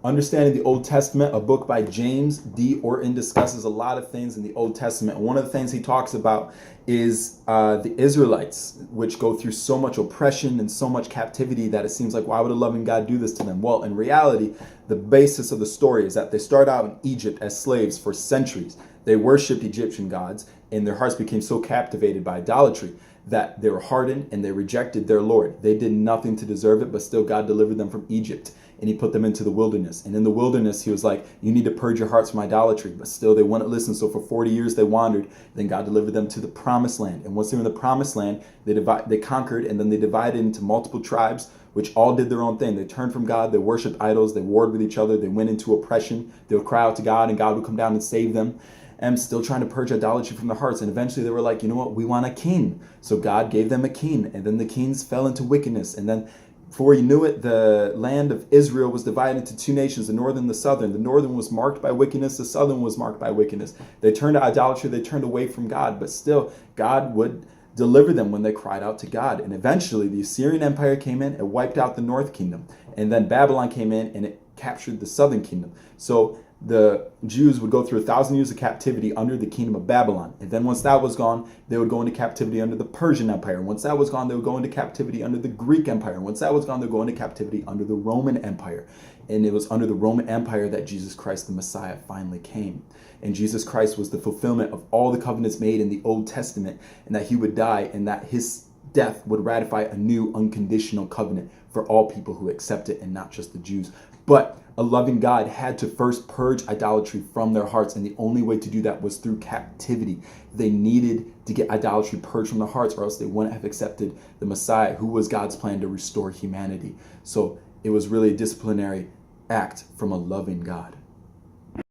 Understanding the Old Testament, a book by James D. Orton, discusses a lot of things in the Old Testament. One of the things he talks about is the Israelites, which go through so much oppression and so much captivity that it seems like, why would a loving God do this to them? Well, in reality, the basis of the story is that they start out in Egypt as slaves for centuries. They worshipped Egyptian gods, and their hearts became so captivated by idolatry that they were hardened and they rejected their Lord. They did nothing to deserve it, but still God delivered them from Egypt. And he put them into the wilderness. And in the wilderness, he was like, you need to purge your hearts from idolatry. But still, they wouldn't listen. So for 40 years, they wandered. Then God delivered them to the promised land. And once they were in the promised land, they conquered, and then they divided into multiple tribes, which all did their own thing. They turned from God. They worshiped idols. They warred with each other. They went into oppression. They would cry out to God, and God would come down and save them. And still trying to purge idolatry from their hearts. And eventually they were like, you know what? We want a king. So God gave them a king. And then the kings fell into wickedness. And then before you knew it, the land of Israel was divided into two nations, the northern and the southern. The northern was marked by wickedness. The southern was marked by wickedness. They turned to idolatry. They turned away from God. But still, God would deliver them when they cried out to God. And eventually, the Assyrian Empire came in and wiped out the north kingdom. And then Babylon came in and it captured the southern kingdom. So the Jews would go through 1,000 years of captivity under the kingdom of Babylon. And then once that was gone, they would go into captivity under the Persian Empire. And once that was gone, they would go into captivity under the Greek Empire. And once that was gone, they would go into captivity under the Roman Empire. And it was under the Roman Empire that Jesus Christ, the Messiah, finally came. And Jesus Christ was the fulfillment of all the covenants made in the Old Testament, and that he would die, and that his death would ratify a new unconditional covenant for all people who accept it, and not just the Jews. But a loving God had to first purge idolatry from their hearts, and the only way to do that was through captivity. They needed to get idolatry purged from their hearts, or else they wouldn't have accepted the Messiah, who was God's plan to restore humanity. So it was really a disciplinary act from a loving God.